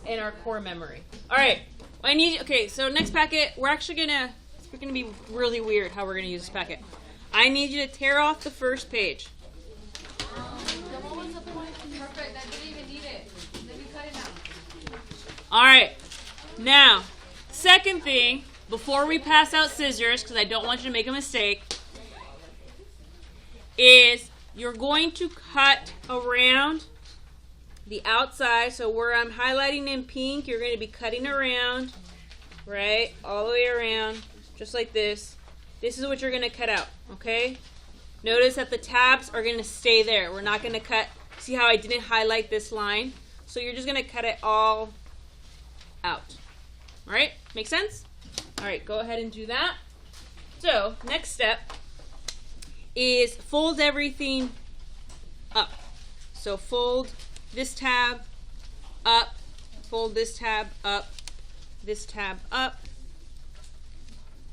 in our core memory. All right. I need. Okay. So next packet, we're gonna be really weird how we're gonna use this packet. I need you to tear off the first page. Perfect. I didn't even need it. Let me cut it out. All right. Now, second thing, before we pass out scissors, because I don't want you to make a mistake, is you're going to cut around the outside. So where I'm highlighting in pink, you're going to be cutting around, right, all the way around, just like this. This is what you're going to cut out, okay? Notice that the tabs are going to stay there. We're not going to cut. See how I didn't highlight this line? So you're just going to cut it all out. All right? Make sense? All right, go ahead and do that. So next step is fold everything up. So fold this tab up, fold this tab up, this tab up,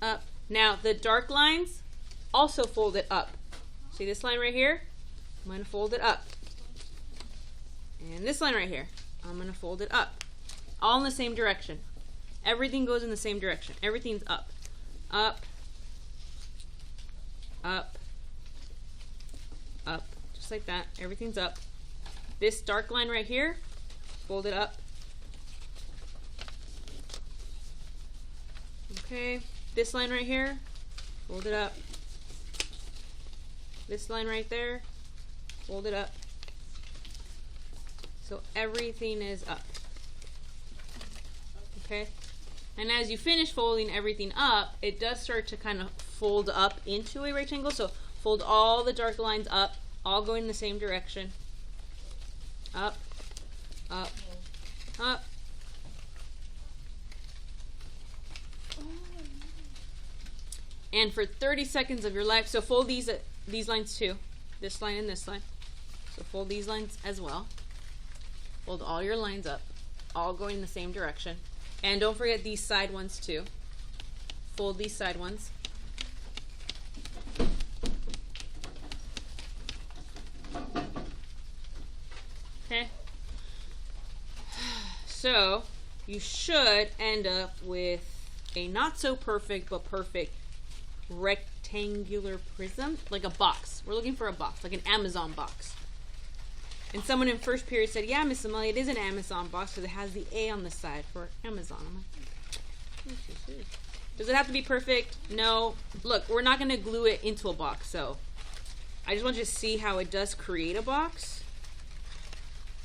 up. Now the dark lines, also fold it up. See this line right here? I'm going to fold it up. And this line right here, I'm going to fold it up. All in the same direction. Everything goes in the same direction. Everything's up. Up. Up. Up. Just like that. Everything's up. This dark line right here, fold it up. Okay. This line right here, fold it up. This line right there, fold it up. So everything is up. Okay? And as you finish folding everything up, it does start to kind of fold up into a rectangle. So fold all the dark lines up, all going in the same direction. Up, up, up. And for 30 seconds of your life, so fold these lines too. This line and this line. So fold these lines as well. Fold all your lines up, all going in the same direction. And don't forget these side ones too. Fold these side ones. Okay. So you should end up with a not so perfect but perfect rectangular prism, like a box. We're looking for a box, like an Amazon box. And someone in first period said, yeah, Miss Amelia, it is an Amazon box because it has the A on the side for Amazon. I'm like, does it have to be perfect? No. Look, we're not going to glue it into a box, so I just want you to see how it does create a box.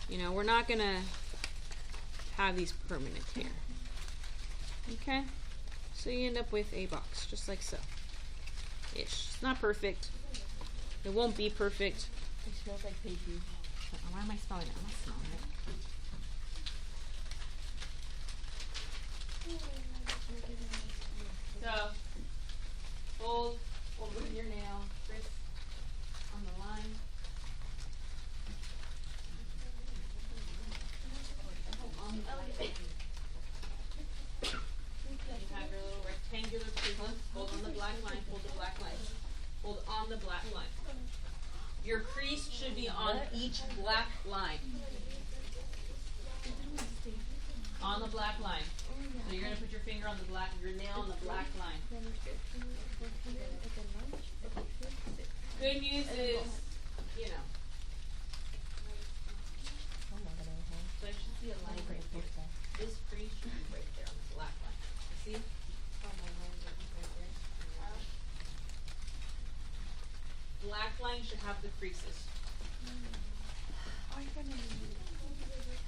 You know, we're not going to have these permanent here. Okay? So you end up with a box, just like so. Ish. It's not perfect. It won't be perfect. It smells like pastry. Why am I smelling it? I'm not smelling it. So, fold with your nail, Chris, on the line. You have your little rectangular prism. Hold on the black line, hold the black line. Hold on the black line. Your crease should be on each black line. On the black line. So you're going to put your finger on the black, your nail on the black line. Good news is, you know. So I should see a line right here. This crease should be right there on the black line. You see? Black line should have the creases.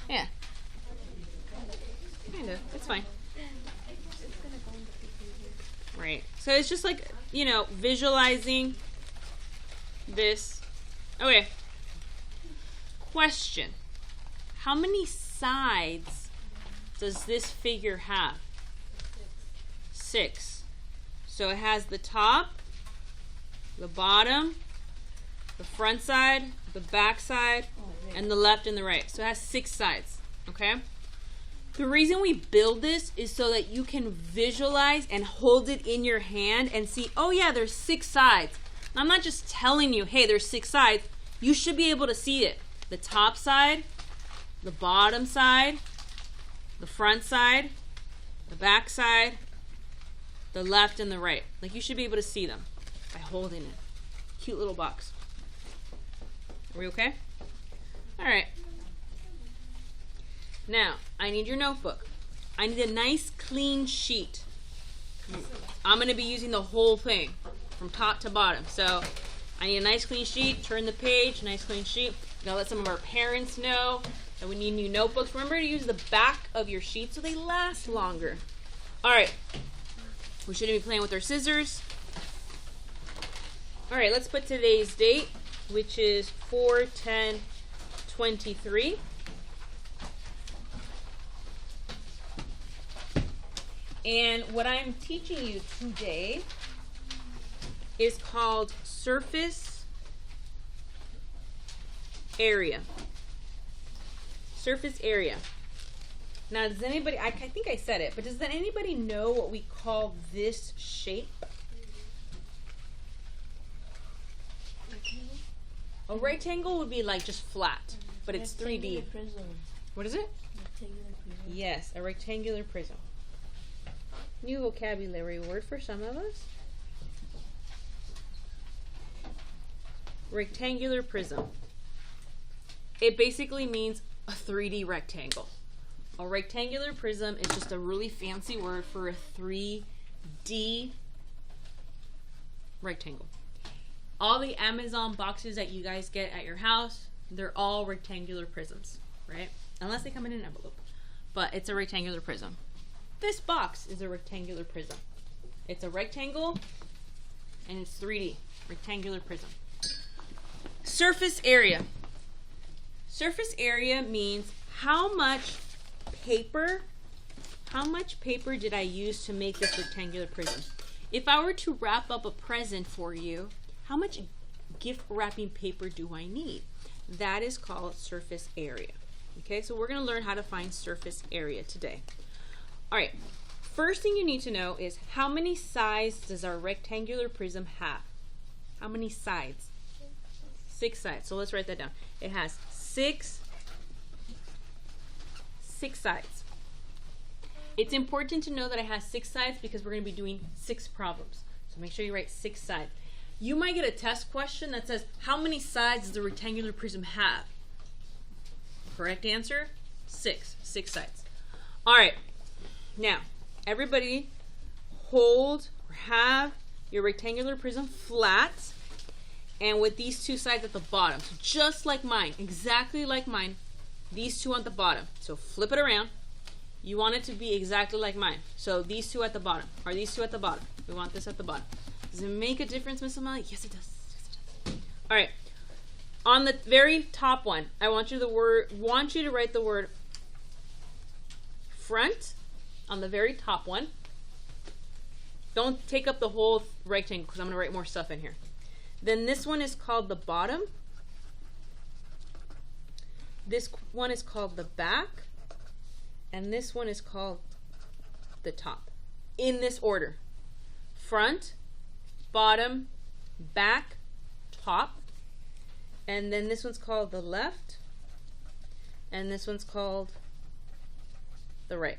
Yeah. Kind of. It's fine. Right. So it's just like, you know, visualizing this. Okay. Question. How many sides does this figure have? 6. So it has the top, the bottom, the front side, the back side, and the left and the right. So it has 6 sides, okay? The reason we build this is so that you can visualize and hold it in your hand and see, oh yeah, there's 6 sides. I'm not just telling you, hey, there's 6 sides. You should be able to see it. The top side, the bottom side, the front side, the back side, the left and the right. Like you should be able to see them by holding it. Cute little box. Are we okay? All right. Now, I need your notebook. I need a nice clean sheet. I'm going to be using the whole thing from top to bottom. So I need a nice clean sheet. Turn the page, nice clean sheet. Now let some of our parents know that we need new notebooks. Remember to use the back of your sheet so they last longer. All right. We shouldn't be playing with our scissors. All right, let's put today's date, which is 4/10/23. And what I'm teaching you today is called surface area. Surface area. Now, does anybody, I think I said it, but does anybody know what we call this shape? A rectangle would be like just flat, but it's 3D. Prism. What is it? Rectangular prism. Yes, a rectangular prism. New vocabulary word for some of us. Rectangular prism. It basically means a 3D rectangle. A rectangular prism is just a really fancy word for a 3D rectangle. All the Amazon boxes that you guys get at your house, they're all rectangular prisms, right? Unless they come in an envelope. But it's a rectangular prism. This box is a rectangular prism. It's a rectangle and it's 3D. Rectangular prism. Surface area. Surface area means how much paper did I use to make this rectangular prism? If I were to wrap up a present for you, how much gift wrapping paper do I need? That is called surface area. Okay, so we're going to learn how to find surface area today. All right, first thing you need to know is how many sides does our rectangular prism have? How many sides? 6 sides. So let's write that down. It has six sides. It's important to know that it has 6 sides because we're going to be doing 6 problems. So make sure you write 6 sides. You might get a test question that says, how many sides does the rectangular prism have? Correct answer, 6. 6 sides. All right. Now, everybody hold or have your rectangular prism flat and with these 2 sides at the bottom. So just like mine, exactly like mine, these 2 on the bottom. So flip it around. You want it to be exactly like mine. So these 2 at the bottom, or these 2 at the bottom. We want this at the bottom. Does it make a difference, Miss O'Malley? Yes, it does. Yes, it does. All right. On the very top one, I want you to write the word front on the very top one. Don't take up the whole rectangle because I'm going to write more stuff in here. Then this one is called the bottom. This one is called the back. And this one is called the top. In this order. Front, bottom, back, top. And then this one's called the left. And this one's called the right.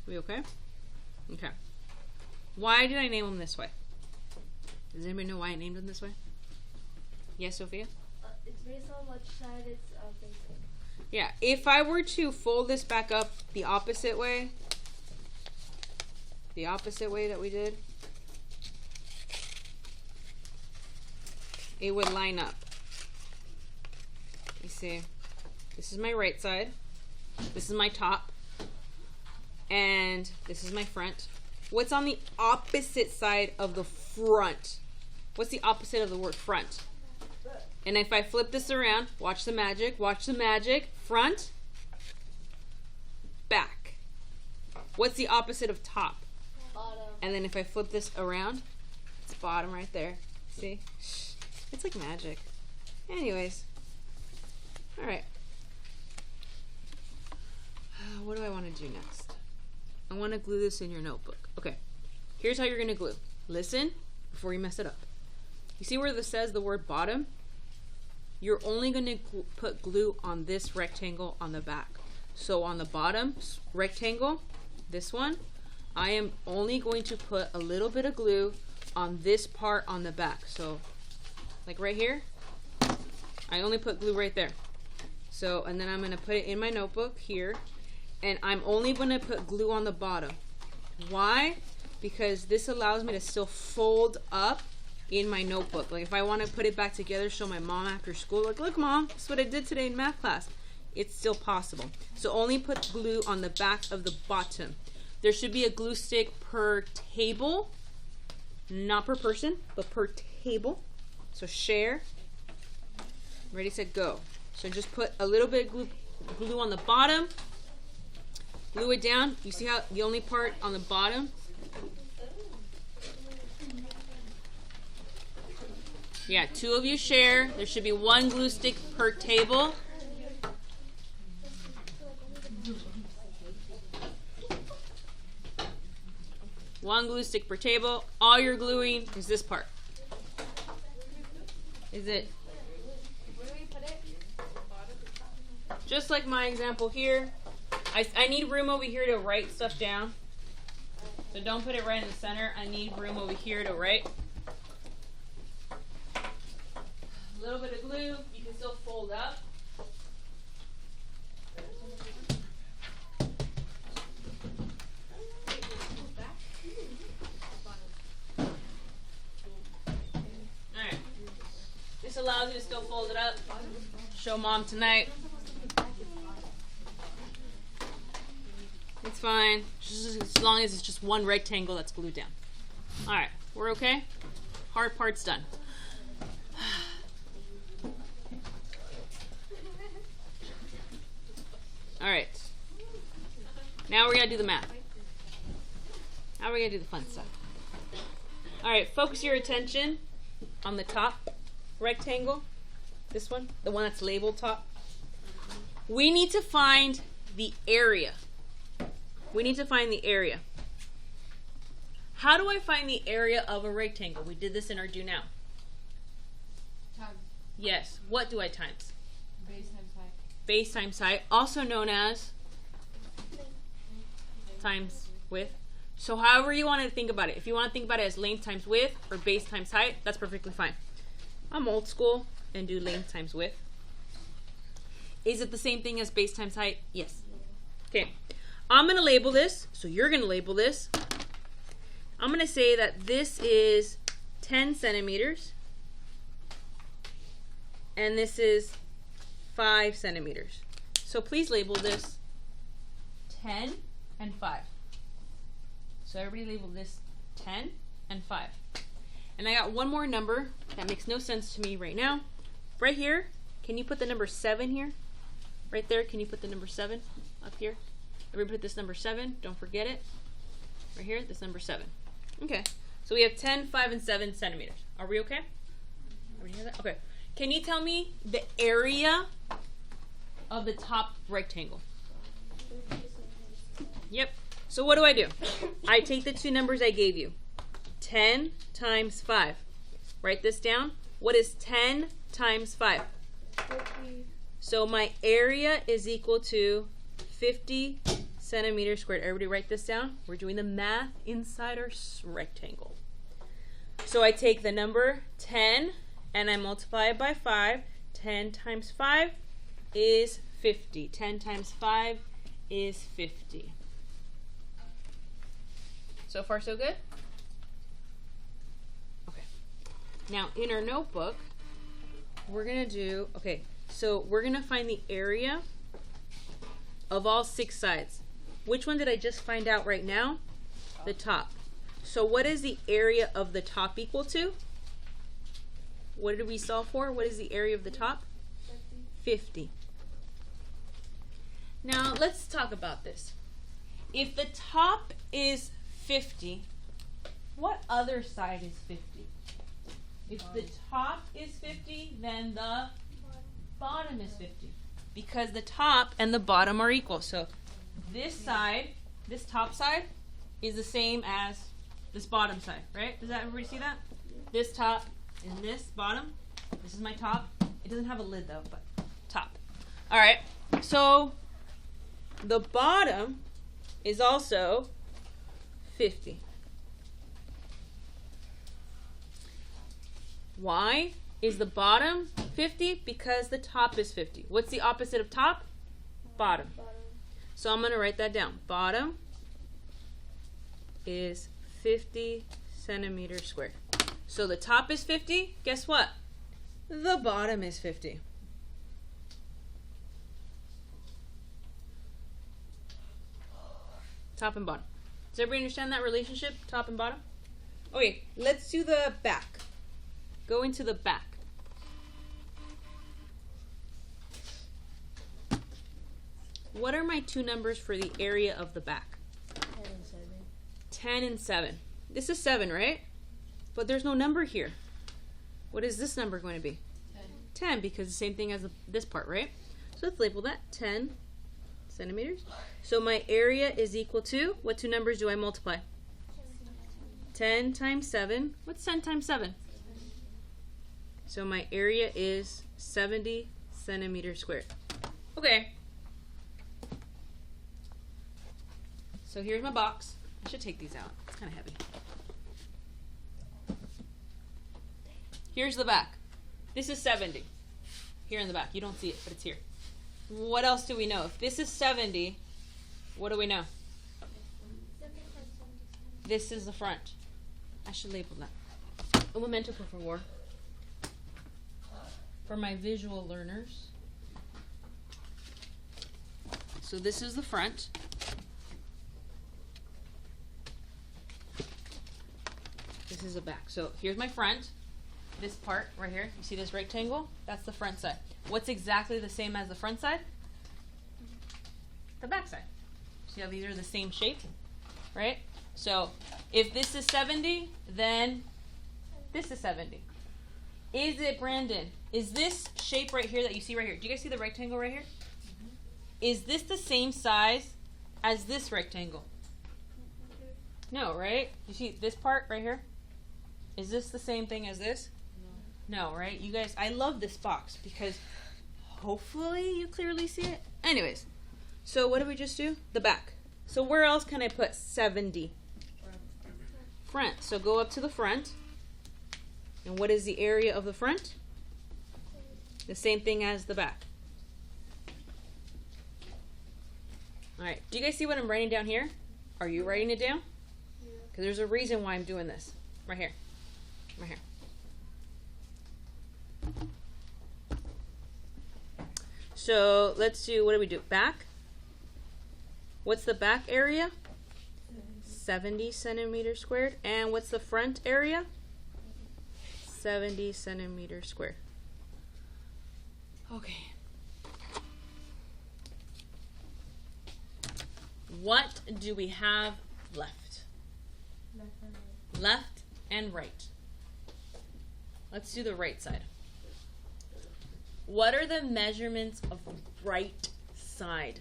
We okay? Okay. Why did I name them this way? Does anybody know why I named them this way? Yes, Sophia? It's based on which side it's facing. Yeah, if I were to fold this back up the opposite way that we did, it would line up. You see, this is my right side, this is my top, and this is my front. What's on the opposite side of the front? What's the opposite of the word front? And if I flip this around, watch the magic, front, back. What's the opposite of top? Bottom. And then if I flip this around, it's bottom right there. See? It's like magic. Anyways. All right. What do I want to do next? I want to glue this in your notebook. Okay, here's how you're going to glue. Listen before you mess it up. You see where this says the word bottom? You're only going to put glue on this rectangle on the back. So on the bottom rectangle, this one, I am only going to put a little bit of glue on this part on the back. So like right here, I only put glue right there. So, and then I'm going to put it in my notebook here, and I'm only going to put glue on the bottom. Why? Because this allows me to still fold up in my notebook. Like if I want to put it back together, show my mom after school, like, look mom, this is what I did today in math class. It's still possible. So only put glue on the back of the bottom. There should be a glue stick per table, not per person, but per table. So share. Ready, set, go. So just put a little bit of glue on the bottom. Glue it down. You see how the only part on the bottom? Yeah, 2 of you share. There should be 1 glue stick per table. One glue stick per table. All you're gluing is this part. Is it? Where do we put it? Just like my example here. I need room over here to write stuff down. So don't put it right in the center. I need room over here to write. A little bit of glue. You can still fold up. Alright. This allows you to still fold it up. Show mom tonight. It's fine. Just as long as it's just one rectangle that's glued down. Alright, we're okay? Hard part's done. Alright. Now we're going to do the math. Now we're going to do the fun stuff. Alright, focus your attention on the top rectangle. This one, the one that's labeled top. We need to find the area. We need to find the area. How do I find the area of a rectangle? We did this in our do now. Times. Yes. What do I times? Base times height. Base times height, also known as times width. So however you want to think about it. If you want to think about it as length times width or base times height, that's perfectly fine. I'm old school and do length times width. Is it the same thing as base times height? Yes. Okay. I'm going to label this, so you're going to label this. I'm going to say that this is 10 centimeters and this is 5 centimeters. So please label this 10 and 5. So everybody label this 10 and 5. And I got one more number that makes no sense to me right now. Right here, can you put the number 7 here? Right there, can you put the number 7 up here? Everybody put this number 7, don't forget it. Right here, this number 7. Okay, so we have 10, 5, and 7 centimeters. Are we okay? Everybody have that? Okay. Can you tell me the area of the top rectangle? Yep. So what do? I take the 2 numbers I gave you. 10 times 5. Write this down. What is 10 times 5? 50. So my area is equal to 50 centimeters squared. Everybody write this down. We're doing the math inside our rectangle. So I take the number 10 and I multiply it by 5. 10 times 5 is 50. 10 times 5 is 50. So far so good? Okay. Now in our notebook, we're going to do, okay, so we're going to find the area of all 6 sides. Which one did I just find out right now? The top. So what is the area of the top equal to? What did we solve for? What is the area of the top? 50. Now let's talk about this. If the top is 50, what other side is 50? If the top is 50, then the bottom is 50. Because the top and the bottom are equal. So this side this top side is the same as this bottom side, right? Does that everybody see that? This top and this bottom. This is my top. It doesn't have a lid though, but top. All right. So the bottom is also 50. Why is the bottom 50? Because the top is 50. What's the opposite of top? Bottom. So I'm going to write that down. Bottom is 50 centimeters squared. So the top is 50. Guess what? The bottom is 50. Top and bottom. Does everybody understand that relationship, top and bottom? Okay, let's do the back. Go into the back. What are my two numbers for the area of the back? 10 and 7. 10 and 7. This is 7, right? But there's no number here. What is this number going to be? 10, because the same thing as this part, right? So let's label that 10 centimeters. So my area is equal to, what two numbers do I multiply? 10 times 7. What's 10 times 7? So my area is 70 centimeters squared. Okay. So here's my box. I should take these out. It's kind of heavy. Here's the back. This is 70. Here in the back. You don't see it, but it's here. What else do we know? If this is 70, what do we know? This is the front. I should label that. Un momento, por favor. For my visual learners. So this is the front. This is the back. So here's my front. This part right here. You see this rectangle? That's the front side. What's exactly the same as the front side? The back side. See how these are the same shape? Right? So if this is 70, then this is 70. Is it, Brandon? Is this shape right here that you see right here? Do you guys see the rectangle right here? Is this the same size as this rectangle? No, right? You see this part right here? Is this the same thing as this? No, right? You guys, I love this box because hopefully you clearly see it. Anyways, so what did we just do? The back. So where else can I put 70? Front. So go up to the front. And what is the area of the front? The same thing as the back. Alright, do you guys see what I'm writing down here? Are you writing it down? Because there's a reason why I'm doing this. Right here. Right here. So let's do, what do we do? Back? What's the back area? 70 centimeters squared. And what's the front area? 70 centimeters squared. Okay. What do we have left? Left and right. Let's do the right side. What are the measurements of the right side?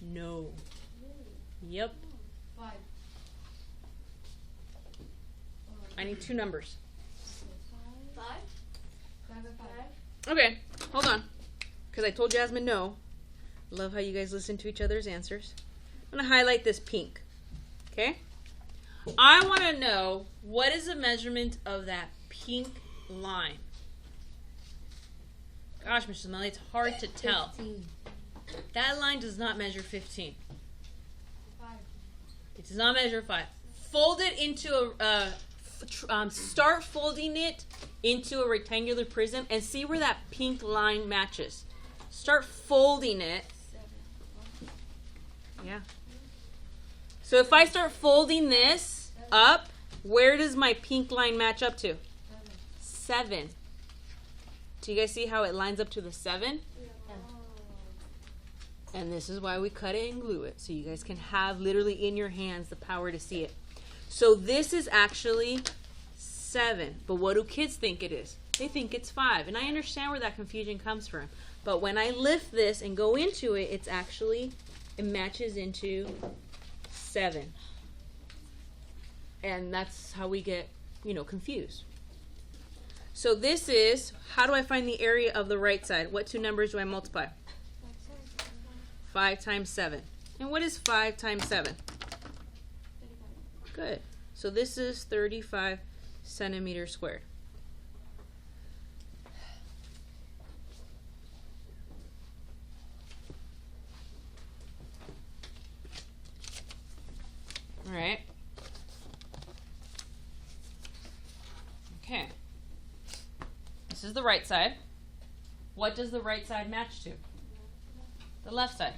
No. Yep. 5. I need two numbers. 5? 5 and 5. Okay, hold on. Because I told Jasmine no. Love how you guys listen to each other's answers. I'm going to highlight this pink. Okay? I want to know what is the measurement of that pink line. Gosh, Mrs. Melly, it's hard to tell. 15. That line does not measure 15. 5. It does not measure 5. Fold it into start folding it into a rectangular prism and see where that pink line matches. Start folding it. 7. Yeah. So if I start folding this up, where does my pink line match up to? 7. Do you guys see how it lines up to the 7? And this is why we cut it and glue it. So you guys can have literally in your hands the power to see it. So this is actually 7. But what do kids think it is? They think it's 5. And I understand where that confusion comes from. But when I lift this and go into it, it's actually it matches into 7. And that's how we get, confused. So this is, how do I find the area of the right side? What two numbers do I multiply? 5 times 7. And what is 5 times 7? Good. So this is 35 centimeters squared. All right. Okay. This is the right side. What does the right side match to? The left side.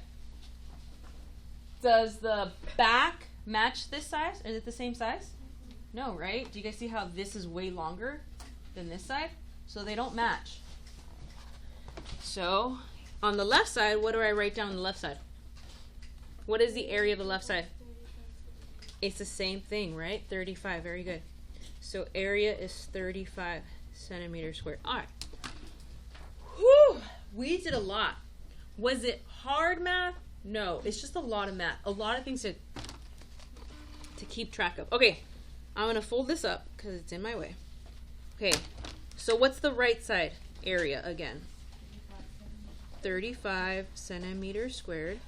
Does the back match this size? Is it the same size? No, right? Do you guys see how this is way longer than this side? So they don't match. So on the left side, what do I write down on the left side? What is the area of the left side? It's the same thing, right? 35. Very good. So area is 35 centimeters squared. All right. Whew. We did a lot. Was it hard math? No. It's just a lot of math. A lot of things to keep track of. Okay. I'm going to fold this up because it's in my way. Okay. So what's the right side area again? 35 centimeters squared.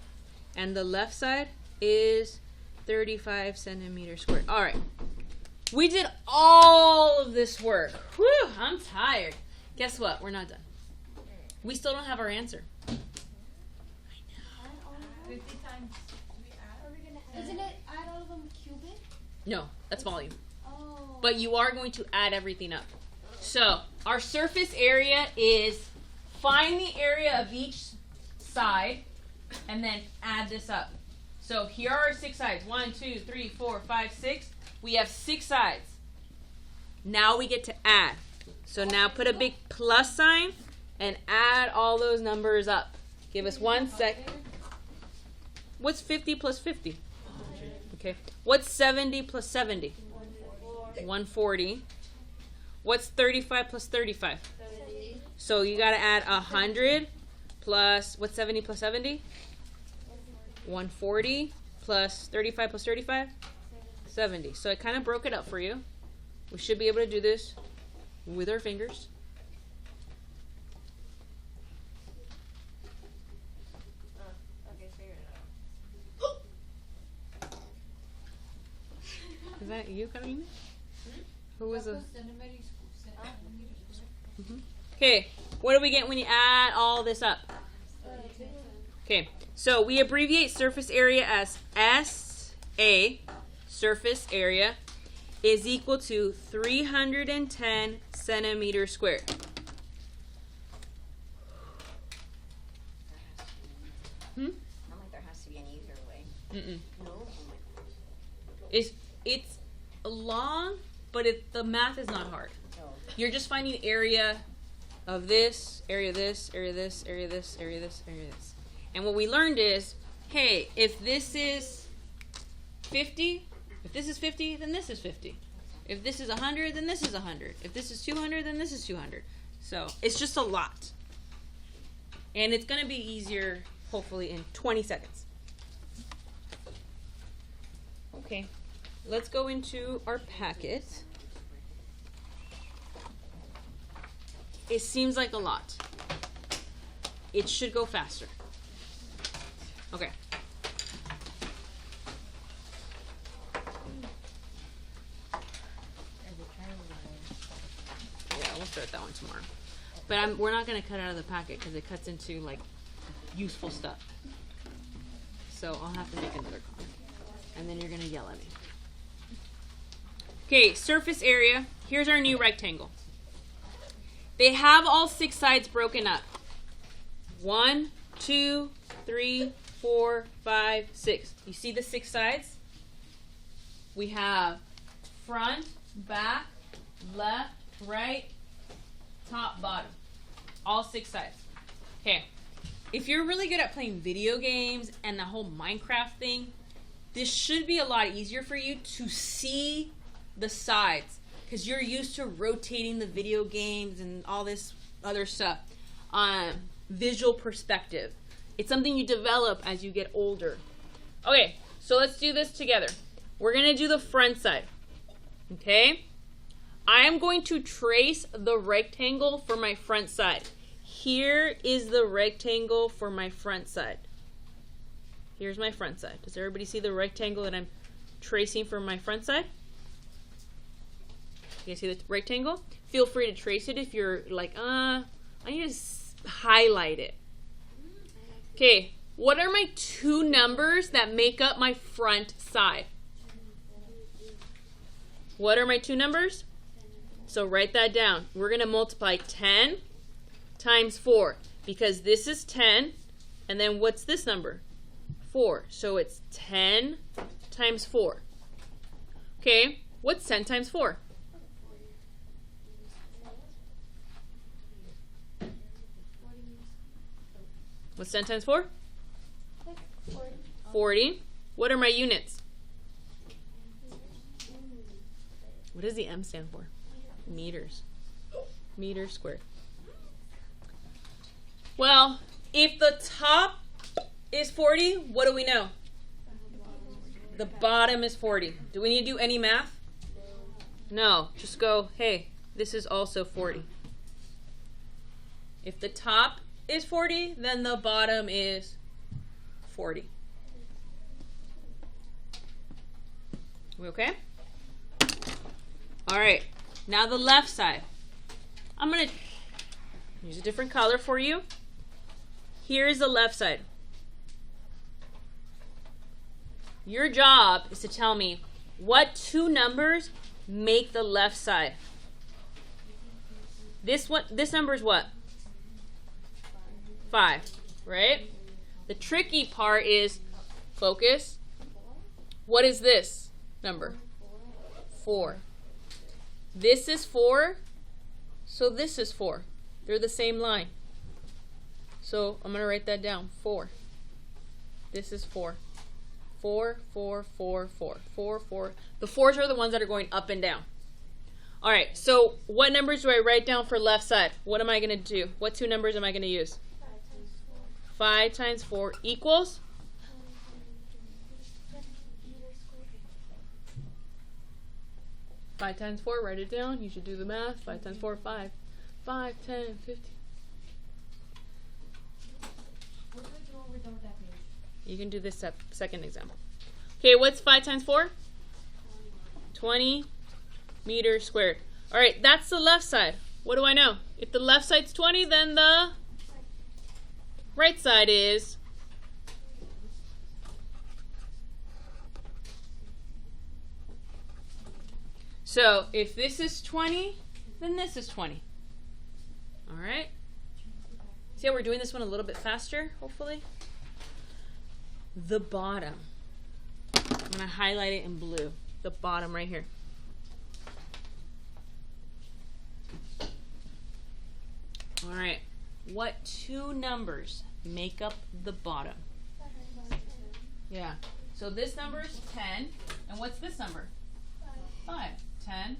And the left side is 35 centimeters squared. All right. We did all of this work. Whew, I'm tired. Guess what? We're not done. We still don't have our answer. 50 times. Isn't it add all of them cubic? No, that's volume. Oh. But you are going to add everything up. So our surface area is, find the area of each side and then add this up. So here are our 6 sides. 1, 2, 3, 4, 5, 6. We have 6 sides. Now we get to add. So now put a big plus sign and add all those numbers up. Give us 1 sec. What's 50 plus 50? Okay. What's 70 plus 70? 140. What's 35 plus 35? 30. So you got to add 100 plus, what's 70 plus 70? 140 plus 35 plus 35? 70. So I kind of broke it up for you. We should be able to do this with our fingers. Okay, figure it out. Is that you, Karina? Who was a... Okay, what do we get when you add all this up? Okay, so we abbreviate surface area as SA, surface area, is equal to 310 centimeters squared. I don't think there has to be an easier way. No. It's long, but the math is not hard. No. You're just finding area of this, area of this, area of this, area of this, area of this, area of this. And what we learned is, hey, if this is 50, if this is 50, then this is 50. If this is 100, then this is 100. If this is 200, then this is 200. So it's just a lot. And it's going to be easier, hopefully, in 20 seconds. Okay, let's go into our packet. It seems like a lot. It should go faster. Okay. Yeah, we'll start that one tomorrow. But we're not going to cut out of the packet because it cuts into like useful stuff. So I'll have to make another copy. And then you're going to yell at me. Okay, surface area. Here's our new rectangle. They have all 6 sides broken up. 1, 2, 3, 4, 5, 6. You see the 6 sides? We have front, back, left, right, top, bottom. All 6 sides. Okay. If you're really good at playing video games and the whole Minecraft thing, this should be a lot easier for you to see the sides because you're used to rotating the video games and all this other stuff on visual perspective. It's something you develop as you get older. Okay, so let's do this together. We're going to do the front side. Okay? I am going to trace the rectangle for my front side. Here is the rectangle for my front side. Here's my front side. Does everybody see the rectangle that I'm tracing for my front side? You guys see the rectangle? Feel free to trace it if you're like, I need to highlight it. Okay, what are my two numbers that make up my front side? What are my two numbers? So write that down. We're going to multiply 10 times 4 because this is 10, and then what's this number? 4. So it's 10 times 4. Okay, what's 10 times 4? What's 10 times 4? 40. What are my units? What does the M stand for? Meters. Meters squared. Well, if the top is 40, what do we know? The bottom is 40. Do we need to do any math? No. Just go, hey, this is also 40. If the top is 40, then the bottom is 40. We okay? All right. Now the left side. I'm going to use a different color for you. Here's the left side. Your job is to tell me what two numbers make the left side. This number is what? 5, right? The tricky part is focus. What is this number? 4. This is 4, so this is 4. They're the same line. So I'm going to write that down. 4. This is 4. 4, 4, 4, 4. 4, 4. The 4s are the ones that are going up and down. All right, so what numbers do I write down for left side? What am I going to do? What two numbers am I going to use? 5 times 4 equals? Five times 4, write it down. You should do the math. 5 times 4, 5. 5, 10, 15. You can do this second example. Okay, what's 5 times 4? 20 meters squared. All right, that's the left side. What do I know? If the left side's 20, then the right side is 20. So if this is 20, then this is 20. All right. See how we're doing this one a little bit faster, hopefully? The bottom. I'm going to highlight it in blue. The bottom right here. All right. What two numbers make up the bottom? Yeah. So this number is 10. And what's this number? 5. 10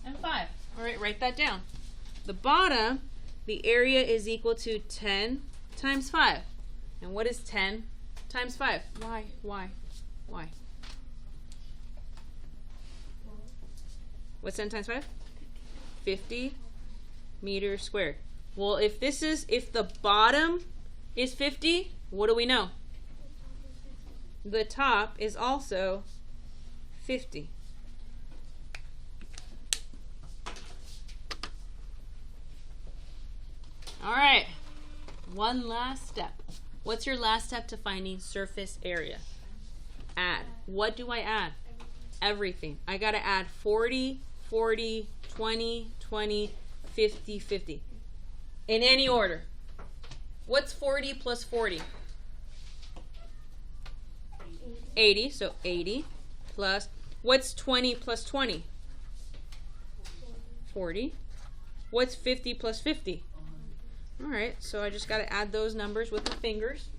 and 5. All right, write that down. The bottom, the area is equal to 10 times 5. And what is 10 times 5? Why? What's 10 times 5? 50 meters squared. Well, if the bottom is 50, what do we know? The top is also 50. All right, one last step. What's your last step to finding surface area? Add. What do I add? Everything. I got to add 40, 40, 20, 20, 50, 50. In any order. What's 40 plus 40? 80, so 80 plus, what's 20 plus 20? 40. What's 50 plus 50? All right, so I just got to add those numbers with my fingers.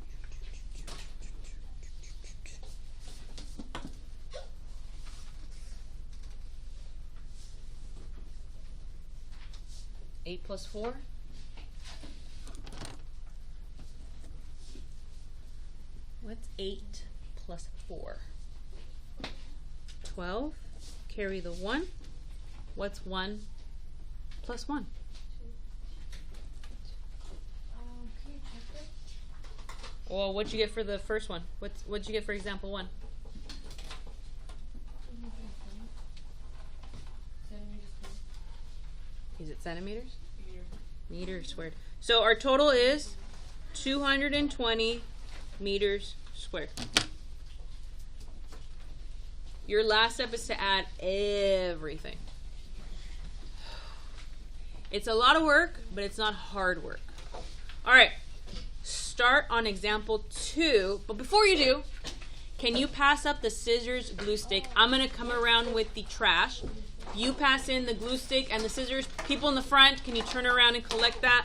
Eight plus 4. 8 plus 4. 12. Carry the 1. What's 1 plus 1? Well, what'd you get for the first one? What'd you get for example 1? Is it centimeters? Meters squared. So our total is 220 meters squared. Your last step is to add everything. It's a lot of work, but it's not hard work. All right, start on example 2. But before you do, can you pass up the scissors, glue stick? I'm going to come around with the trash. You pass in the glue stick and the scissors. People in the front, can you turn around and collect that?